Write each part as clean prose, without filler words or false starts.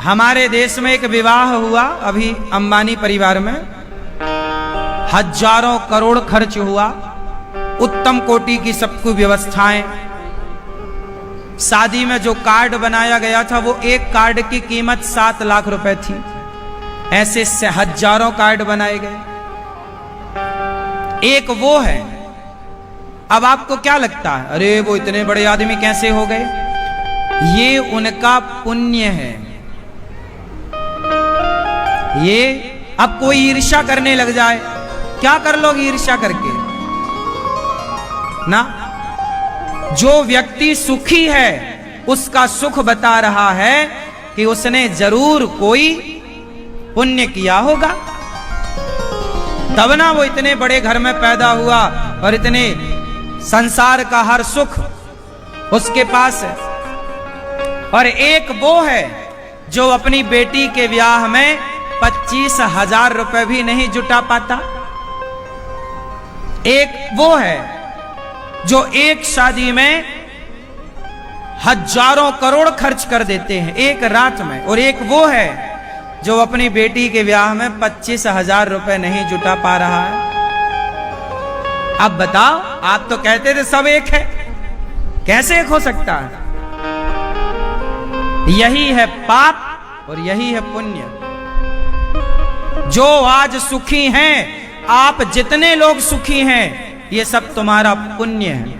हमारे देश में एक विवाह हुआ अभी अंबानी परिवार में, हजारों करोड़ खर्च हुआ, उत्तम कोटि की सबको व्यवस्थाएं। शादी में जो कार्ड बनाया गया था वो एक कार्ड की कीमत 7 लाख रुपए थी। ऐसे से हजारों कार्ड बनाए गए। एक वो है। अब आपको क्या लगता है, अरे वो इतने बड़े आदमी कैसे हो गए? ये उनका पुण्य है। ये अब कोई ईर्ष्या करने लग जाए, क्या कर लोगे ईर्ष्या करके ना? जो व्यक्ति सुखी है उसका सुख बता रहा है कि उसने जरूर कोई पुण्य किया होगा, तब ना वो इतने बड़े घर में पैदा हुआ और इतने संसार का हर सुख उसके पास है। और एक वो है जो अपनी बेटी के ब्याह में 25,000 रुपए भी नहीं जुटा पाता। एक वो है जो एक शादी में हजारों करोड़ खर्च कर देते हैं एक रात में, और एक वो है जो अपनी बेटी के ब्याह में 25,000 रुपए नहीं जुटा पा रहा है। अब बताओ, आप तो कहते थे सब एक है, कैसे एक हो सकता है? यही है पाप और यही है पुण्य। जो आज सुखी हैं, आप जितने लोग सुखी हैं, ये सब तुम्हारा पुण्य है।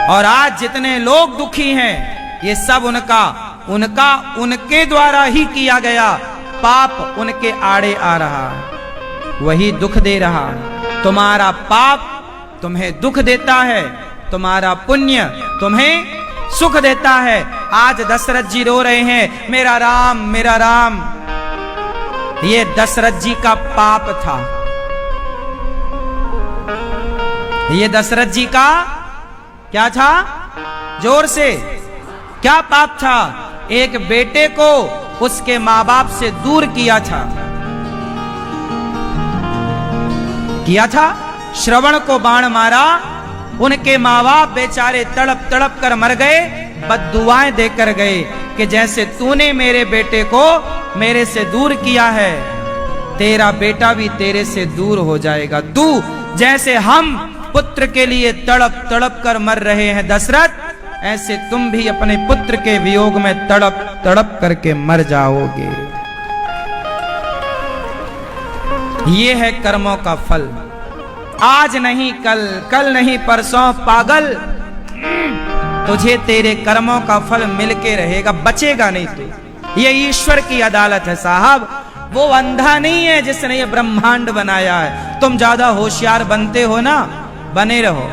और आज जितने लोग दुखी हैं, ये सब उनके द्वारा ही किया गया पाप उनके आड़े आ रहा है, वही दुख दे रहा है। तुम्हारा पाप तुम्हें दुख देता है, तुम्हारा पुण्य तुम्हें सुख देता है। आज दशरथ जी रो रहे हैं, मेरा राम मेरा राम। ये दशरथ जी का पाप था। ये दशरथ जी का क्या था? जोर से, क्या पाप था? एक बेटे को उसके मां बाप से दूर किया था। श्रवण को बाण मारा, उनके मां बाप बेचारे तड़प तड़प कर मर गए, बद्दुआएं देकर गए कि जैसे तूने मेरे बेटे को मेरे से दूर किया है, तेरा बेटा भी तेरे से दूर हो जाएगा। तू जैसे हम पुत्र के लिए तड़प तड़प कर मर रहे हैं दशरथ, ऐसे तुम भी अपने पुत्र के वियोग में तड़प तड़प करके मर जाओगे। ये है कर्मों का फल। आज नहीं कल, कल नहीं परसों पागल, तुझे तेरे कर्मों का फल मिलके रहेगा, बचेगा नहीं तू। ये ईश्वर की अदालत है साहब। वो अंधा नहीं है जिसने ये ब्रह्मांड बनाया है। तुम ज्यादा होशियार बनते हो ना, बने रहो।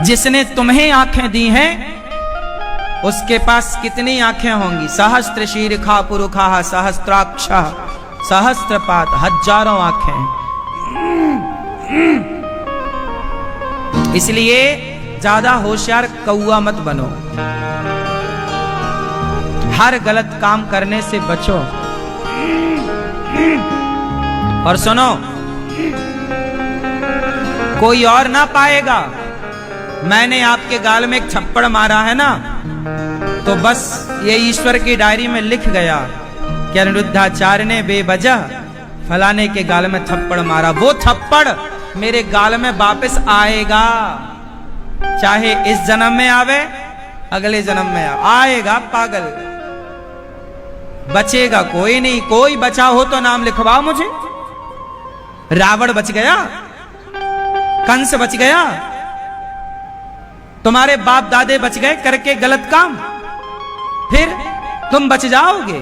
जिसने तुम्हें आंखें दी हैं, उसके पास कितनी आंखें होंगी? सहस्त्र शीर्षा पुरुषा सहस्त्राक्ष सहस्त्रपाद, हजारों आंखें। इसलिए ज्यादा होशियार कौआ मत बनो, हर गलत काम करने से बचो। और सुनो, कोई और ना पाएगा। मैंने आपके गाल में एक थप्पड़ मारा है ना, तो बस ये ईश्वर की डायरी में लिख गया कि अनिरुद्धाचार्य ने बेवजह फलाने के गाल में थप्पड़ मारा। वो थप्पड़ मेरे गाल में वापस आएगा, चाहे इस जन्म में आवे, अगले जन्म में आएगा। पागल, बचेगा कोई नहीं। कोई बचा हो तो नाम लिखवा मुझे। रावण बच गया, कंस बच गया, तुम्हारे बाप दादे बच गए करके गलत काम, फिर तुम बच जाओगे?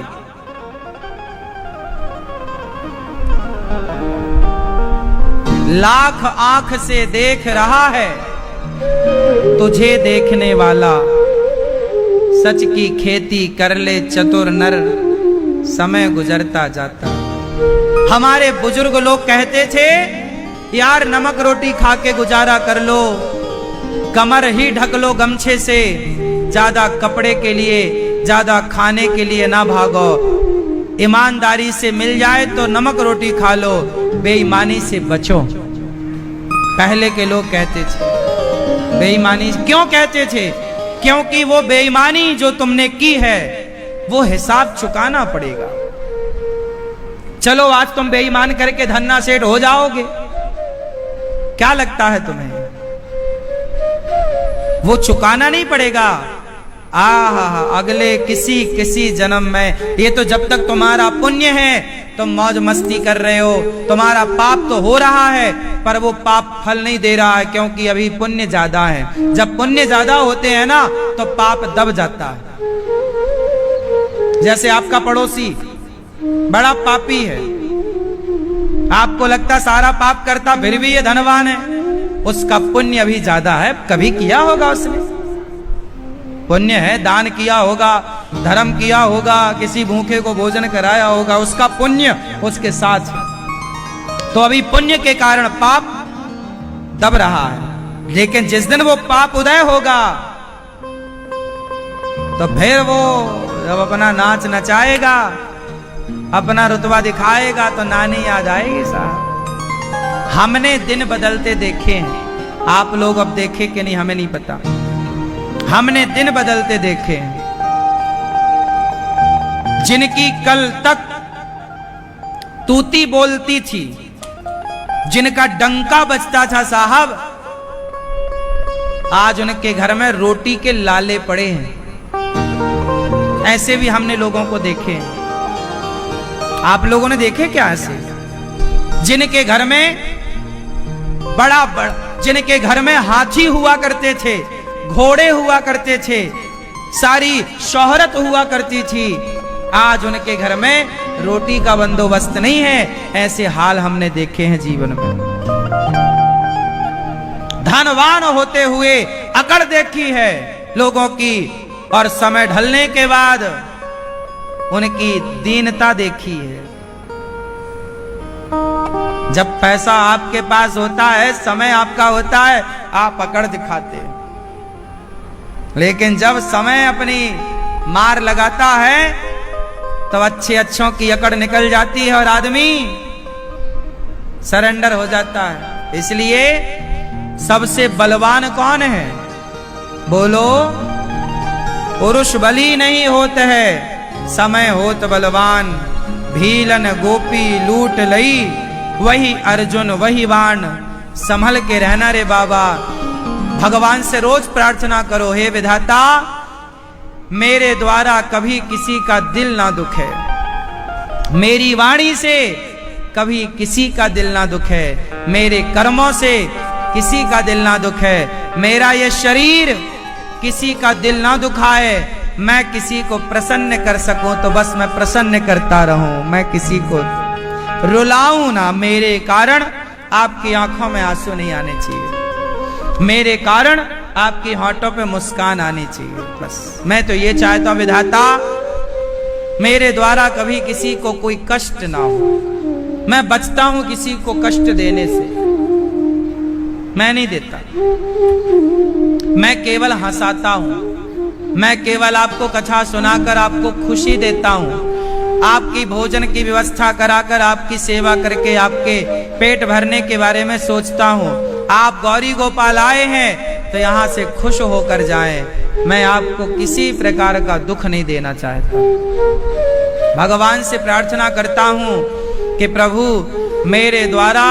लाख आंख से देख रहा है तुझे देखने वाला, सच की खेती कर ले चतुर नर, समय गुजरता जाता। हमारे बुजुर्ग लोग कहते थे, यार नमक रोटी खा के गुजारा कर लो, कमर ही ढक लो गमछे से, ज्यादा कपड़े के लिए, ज्यादा खाने के लिए ना भागो। ईमानदारी से मिल जाए तो नमक रोटी खा लो, बेईमानी से बचो। पहले के लोग कहते थे। बेईमानी क्यों कहते थे? क्योंकि वो बेईमानी जो तुमने की है वो हिसाब चुकाना पड़ेगा। चलो आज तुम बेईमान करके धन्ना सेठ हो जाओगे, क्या लगता है तुम्हें? वो चुकाना नहीं पड़ेगा। अगले किसी जन्म में, ये तो जब तक तुम्हारा पुण्य है तुम मौज मस्ती कर रहे हो, तुम्हारा पाप तो हो रहा है पर वो पाप फल नहीं दे रहा है, क्योंकि अभी पुण्य ज्यादा है। जब पुण्य ज्यादा होते हैं ना तो पाप दब जाता है। जैसे आपका पड़ोसी बड़ा पापी है, आपको लगता सारा पाप करता फिर भी ये धनवान है, उसका पुण्य अभी ज्यादा है, कभी किया होगा उसने पुण्य है, दान किया होगा, धर्म किया होगा, किसी भूखे को भोजन कराया होगा, उसका पुण्य उसके साथ। तो अभी पुण्य के कारण पाप दब रहा है, लेकिन जिस दिन वो पाप उदय होगा तो फिर वो जब अपना नाच नचाएगा, अपना रुतबा दिखाएगा तो नानी याद आएगी साहब। हमने दिन बदलते देखे हैं, आप लोग अब देखे कि नहीं हमें नहीं पता। हमने दिन बदलते देखे हैं। जिनकी कल तक तूती बोलती थी, जिनका डंका बजता था साहब, आज उनके घर में रोटी के लाले पड़े हैं। ऐसे भी हमने लोगों को देखे हैं। आप लोगों ने देखे क्या ऐसे? जिनके घर में जिनके घर में हाथी हुआ करते थे, घोड़े हुआ करते थे, सारी शोहरत हुआ करती थी, आज उनके घर में रोटी का बंदोबस्त नहीं है। ऐसे हाल हमने देखे हैं जीवन में। धनवान होते हुए अकड़ देखी है लोगों की, और समय ढलने के बाद उनकी दीनता देखी है। जब पैसा आपके पास होता है, समय आपका होता है, आप अकड़ दिखाते हैं, लेकिन जब समय अपनी मार लगाता है तो अच्छों की अकड़ निकल जाती है और आदमी सरेंडर हो जाता है। इसलिए सबसे बलवान कौन है? बोलो। पुरुष बली नहीं होते है, समय होत बलवान। भीलन गोपी लूट लई, वही अर्जुन वही बाण। संभल के रहना रे बाबा। भगवान से रोज प्रार्थना करो, हे विधाता मेरे द्वारा कभी किसी का दिल ना दुखे, मेरी वाणी से कभी किसी का दिल ना दुखे, मेरे कर्मों से किसी का दिल ना दुखे, मेरा ये शरीर किसी का दिल ना दुखाए, मैं किसी को प्रसन्न कर सकूं तो बस मैं प्रसन्न करता रहूं, मैं किसी को रुलाऊं ना। मेरे कारण आपकी आंखों में आंसू नहीं आने चाहिए, मेरे कारण आपकी होठों पे मुस्कान आनी चाहिए। बस मैं तो ये चाहता हूं विधाता मेरे द्वारा कभी किसी को कोई कष्ट ना हो। मैं बचता हूं किसी को कष्ट देने से, मैं नहीं देता, मैं केवल हंसाता हूं, मैं केवल आपको कथा सुनाकर आपको खुशी देता हूं, आपकी भोजन की व्यवस्था कराकर आपकी सेवा करके आपके पेट भरने के बारे में सोचता हूं। आप गौरी गोपाल आए हैं तो यहां से खुश होकर जाएं। मैं आपको किसी प्रकार का दुख नहीं देना चाहता। भगवान से प्रार्थना करता हूं कि प्रभु मेरे द्वारा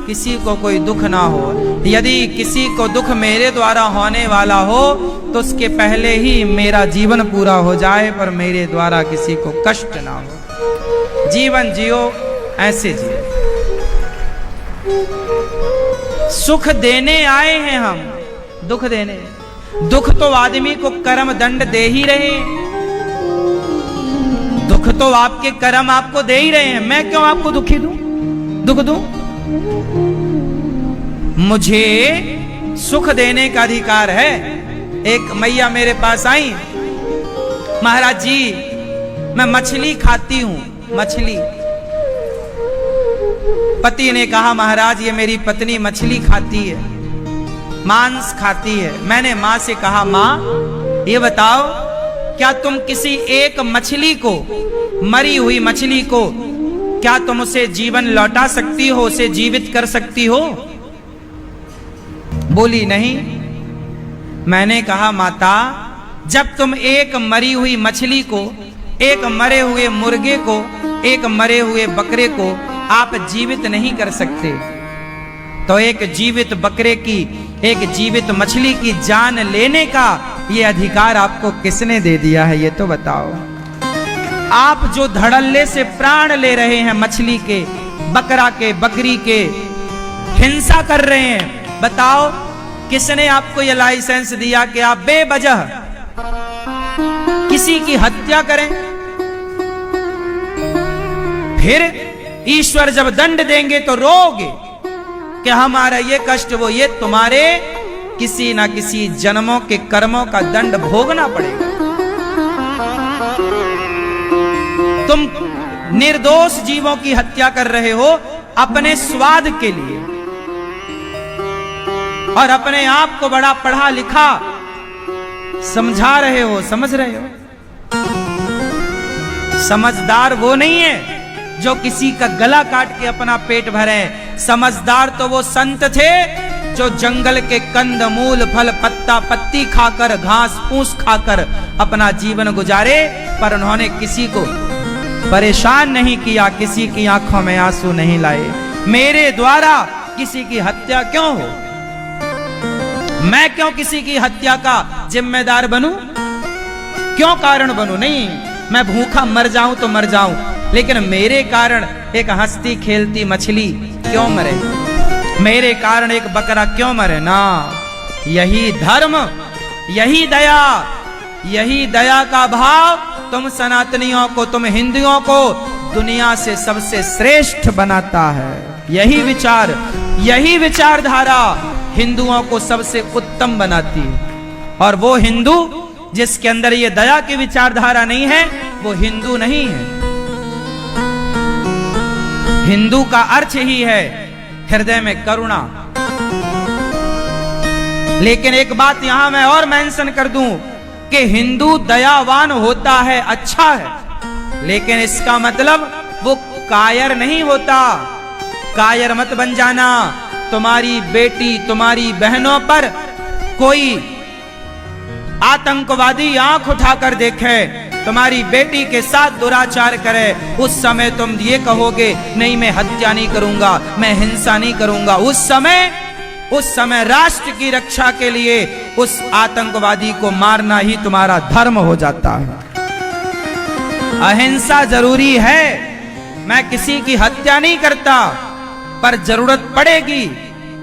किसी को कोई दुख ना हो। यदि किसी को दुख मेरे द्वारा होने वाला हो तो उसके पहले ही मेरा जीवन पूरा हो जाए, पर मेरे द्वारा किसी को कष्ट ना हो। जीवन जियो ऐसे जियो। सुख देने आए हैं हम, दुख देने। दुख तो आदमी को कर्म दंड दे ही रहे हैं, दुख तो आपके कर्म आपको दे ही रहे हैं। मैं क्यों आपको दुखी दूं, दुख दूं? मुझे सुख देने का अधिकार है। एक मैया मेरे पास आई, महाराज जी मैं मछली खाती हूं, मछली। पति ने कहा महाराज ये मेरी पत्नी मछली खाती है, मांस खाती है। मैंने मां से कहा मां ये बताओ क्या तुम किसी एक मछली को, मरी हुई मछली को, क्या तुम उसे जीवन लौटा सकती हो, उसे जीवित कर सकती हो? बोली नहीं। मैंने कहा माता जब तुम एक मरी हुई मछली को, एक मरे हुए मुर्गे को, एक मरे हुए बकरे को आप जीवित नहीं कर सकते, तो एक जीवित बकरे की, एक जीवित मछली की जान लेने का ये अधिकार आपको किसने दे दिया है, ये तो बताओ। आप जो धड़ल्ले से प्राण ले रहे हैं मछली के, बकरा के, बकरी के, हिंसा कर रहे हैं, बताओ किसने आपको ये लाइसेंस दिया कि आप बेवजह किसी की हत्या करें? फिर ईश्वर जब दंड देंगे तो रोगे कि हमारा ये कष्ट, वो ये, तुम्हारे किसी ना किसी जन्मों के कर्मों का दंड भोगना पड़ेगा। तुम निर्दोष जीवों की हत्या कर रहे हो अपने स्वाद के लिए, और अपने आप को बड़ा पढ़ा लिखा समझा रहे हो, समझ रहे हो। समझदार वो नहीं है जो किसी का गला काट के अपना पेट भरे, समझदार तो वो संत थे जो जंगल के कंद मूल फल पत्ता पत्ती खाकर, घास फूस खाकर अपना जीवन गुजारे, पर उन्होंने किसी को परेशान नहीं किया, किसी की आंखों में आंसू नहीं लाए। मेरे द्वारा किसी की हत्या क्यों हो? मैं क्यों किसी की हत्या का जिम्मेदार बनूं? क्यों कारण बनूं? नहीं, मैं भूखा मर जाऊं तो मर जाऊं, लेकिन मेरे कारण एक हंसती खेलती मछली क्यों मरे? मेरे कारण एक बकरा क्यों मरे? ना, यही धर्म, यही दया, यही दया का भाव तुम सनातनियों को, तुम हिंदुओं को दुनिया से सबसे श्रेष्ठ बनाता है। यही विचार, यही विचारधारा हिंदुओं को सबसे उत्तम बनाती है। और वो हिंदू जिसके अंदर ये दया की विचारधारा नहीं है, वो हिंदू नहीं है। हिंदू का अर्थ ही है हृदय में करुणा। लेकिन एक बात यहां मैं और मेंशन कर दूं कि हिंदू दयावान होता है, अच्छा है, लेकिन इसका मतलब वो कायर नहीं होता। कायर मत बन जाना। तुम्हारी बेटी, तुम्हारी बहनों पर कोई आतंकवादी आंख उठाकर देखे, तुम्हारी बेटी के साथ दुराचार करे, उस समय तुम ये कहोगे नहीं मैं हत्या नहीं करूंगा, मैं हिंसा नहीं करूंगा। उस समय राष्ट्र की रक्षा के लिए उस आतंकवादी को मारना ही तुम्हारा धर्म हो जाता है। अहिंसा जरूरी है, मैं किसी की हत्या नहीं करता, पर जरूरत पड़ेगी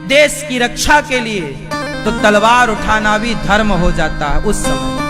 देश की रक्षा के लिए तो तलवार उठाना भी धर्म हो जाता है उस समय।